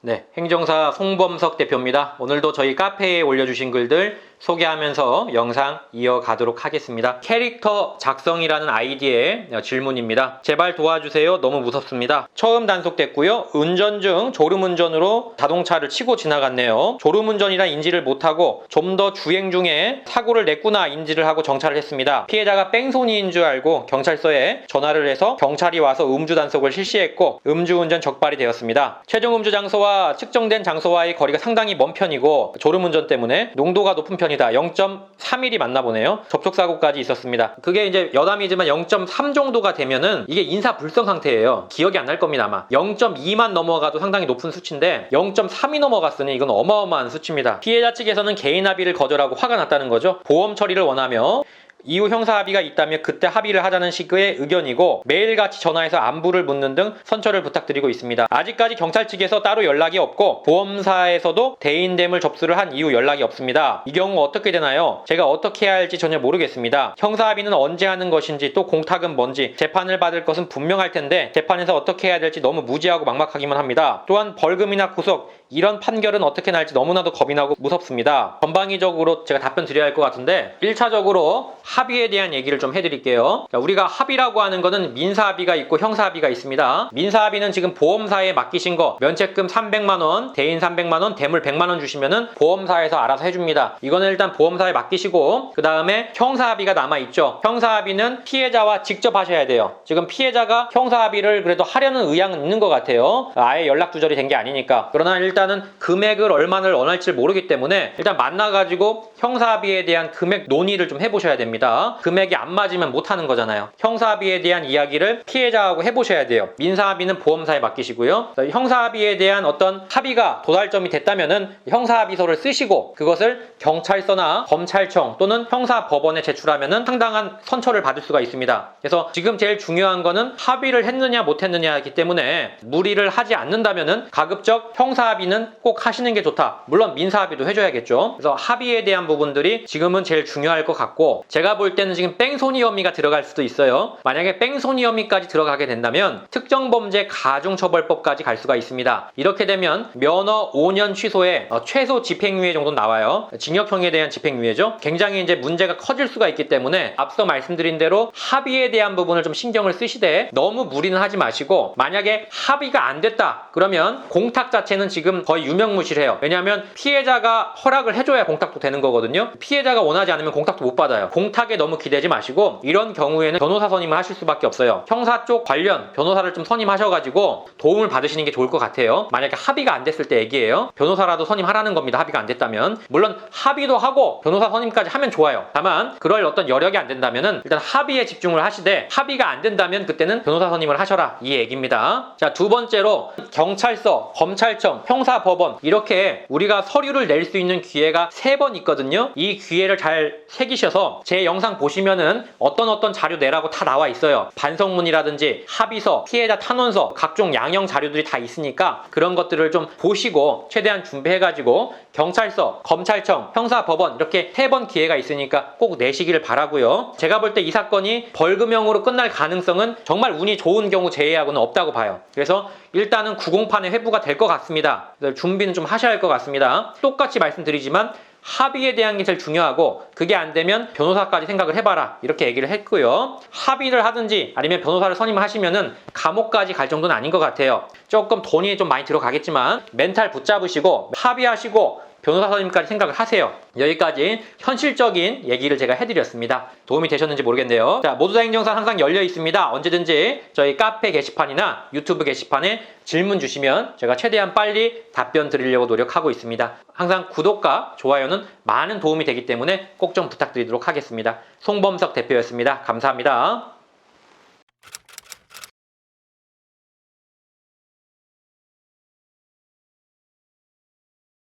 네, 행정사 송범석 대표입니다. 오늘도 저희 카페에 올려주신 글들 소개하면서 영상 이어가도록 하겠습니다. 캐릭터 작성이라는 아이디의 질문입니다. 제발 도와주세요. 너무 무섭습니다. 처음 단속됐고요. 운전 중 졸음운전으로 자동차를 치고 지나갔네요. 졸음운전이라 인지를 못하고 좀 더 주행 중에 사고를 냈구나 인지를 하고 정차를 했습니다. 피해자가 뺑소니인 줄 알고 경찰서에 전화를 해서 경찰이 와서 음주 단속을 실시했고 음주운전 적발이 되었습니다. 최종 음주 장소와 측정된 장소와의 거리가 상당히 먼 편이고 졸음운전 때문에 농도가 높은 편이다. 0.3mm 맞나 보네요. 접촉사고까지 있었습니다. 그게 이제 여담이지만 0.3 정도가 되면은 이게 인사불성 상태예요. 기억이 안 날 겁니다 아마. 0.2만 넘어가도 상당히 높은 수치인데 0.3이 넘어갔으니 이건 어마어마한 수치입니다. 피해자 측에서는 개인 합의를 거절하고 화가 났다는 거죠. 보험 처리를 원하며 이후 형사 합의가 있다면 그때 합의를 하자는 식의 의견이고 매일같이 전화해서 안부를 묻는 등 선처를 부탁드리고 있습니다. 아직까지 경찰 측에서 따로 연락이 없고 보험사에서도 대인됨을 접수를 한 이후 연락이 없습니다. 이 경우 어떻게 되나요? 제가 어떻게 해야 할지 전혀 모르겠습니다. 형사 합의는 언제 하는 것인지 또 공탁은 뭔지 재판을 받을 것은 분명할 텐데 재판에서 어떻게 해야 될지 너무 무지하고 막막하기만 합니다. 또한 벌금이나 구속 이런 판결은 어떻게 날지 너무나도 겁이 나고 무섭습니다. 전방위적으로 제가 답변 드려야 할 것 같은데 1차적으로 합의에 대한 얘기를 좀 해드릴게요. 우리가 합의라고 하는 거는 민사합의가 있고 형사합의가 있습니다. 민사합의는 지금 보험사에 맡기신 거 면책금 300만원, 대인 300만원, 대물 100만원 주시면은 보험사에서 알아서 해줍니다. 이거는 일단 보험사에 맡기시고 그 다음에 형사합의가 남아있죠. 형사합의는 피해자와 직접 하셔야 돼요. 지금 피해자가 형사합의를 그래도 하려는 의향은 있는 것 같아요. 아예 연락 두절이 된 게 아니니까. 그러나 일단은 금액을 얼마나 원할지 모르기 때문에 일단 만나가지고 형사합의에 대한 금액 논의를 좀 해보셔야 됩니다. 금액이 안 맞으면 못하는 거잖아요. 형사합의에 대한 이야기를 피해자하고 해보셔야 돼요. 민사합의는 보험사에 맡기시고요. 형사합의에 대한 어떤 합의가 도달점이 됐다면은 형사합의서를 쓰시고 그것을 경찰서나 검찰청 또는 형사법원에 제출하면은 상당한 선처를 받을 수가 있습니다. 그래서 지금 제일 중요한 거는 합의를 했느냐 못했느냐이기 때문에 무리를 하지 않는다면은 가급적 형사합의는 꼭 하시는 게 좋다. 물론 민사합의도 해줘야겠죠. 그래서 합의에 대한 부분들이 지금은 제일 중요할 것 같고 제가 볼 때는 지금 뺑소니 혐의가 들어갈 수도 있어요. 만약에 뺑소니 혐의까지 들어가게 된다면 특정범죄 가중처벌법까지 갈 수가 있습니다. 이렇게 되면 면허 5년 취소에 최소 집행유예 정도 나와요. 징역형에 대한 집행유예죠. 굉장히 이제 문제가 커질 수가 있기 때문에 앞서 말씀드린 대로 합의에 대한 부분을 좀 신경을 쓰시되 너무 무리는 하지 마시고 만약에 합의가 안 됐다 그러면 공탁 자체는 지금 거의 유명무실해요. 왜냐하면 피해자가 허락을 해줘야 공탁도 되는 거거든요. 피해자가 원하지 않으면 공탁도 못 받아요. 공탁에 너무 기대지 마시고 이런 경우에는 변호사 선임을 하실 수밖에 없어요. 형사 쪽 관련 변호사를 좀 선임하셔가지고 도움을 받으시는 게 좋을 것 같아요. 만약에 합의가 안 됐을 때 얘기예요. 변호사라도 선임하라는 겁니다. 합의가 안 됐다면. 물론 합의도 하고 변호사 선임까지 하면 좋아요. 다만 그럴 어떤 여력이 안 된다면은 일단 합의에 집중을 하시되 합의가 안 된다면 그때는 변호사 선임을 하셔라 이 얘기입니다. 자, 두 번째로 경찰서, 검찰청, 형사법원 이렇게 우리가 서류를 낼 수 있는 기회가 3번 있거든요. 이 기회를 잘 새기셔서 제 영상 보시면은 어떤 자료 내라고 다 나와 있어요. 반성문이라든지 합의서, 피해자 탄원서, 각종 양형 자료들이 다 있으니까 그런 것들을 좀 보시고 최대한 준비해가지고 경찰서, 검찰청, 형사법원 이렇게 3번 기회가 있으니까 꼭 내시기를 바라고요. 제가 볼 때 이 사건이 벌금형으로 끝날 가능성은 정말 운이 좋은 경우 제외하고는 없다고 봐요. 그래서 일단은 구공판에 회부가 될 것 같습니다. 준비는 좀 하셔야 할 것 같습니다. 똑같이 말씀드리지만 합의에 대한 게 제일 중요하고 그게 안 되면 변호사까지 생각을 해봐라 이렇게 얘기를 했고요. 합의를 하든지 아니면 변호사를 선임하시면은 감옥까지 갈 정도는 아닌 것 같아요. 조금 돈이 좀 많이 들어가겠지만 멘탈 붙잡으시고 합의하시고 변호사 선임까지 생각을 하세요. 여기까지 현실적인 얘기를 제가 해드렸습니다. 도움이 되셨는지 모르겠네요. 자, 모두다 행정사 항상 열려 있습니다. 언제든지 저희 카페 게시판이나 유튜브 게시판에 질문 주시면 제가 최대한 빨리 답변 드리려고 노력하고 있습니다. 항상 구독과 좋아요는 많은 도움이 되기 때문에 꼭 좀 부탁드리도록 하겠습니다. 송범석 대표였습니다. 감사합니다.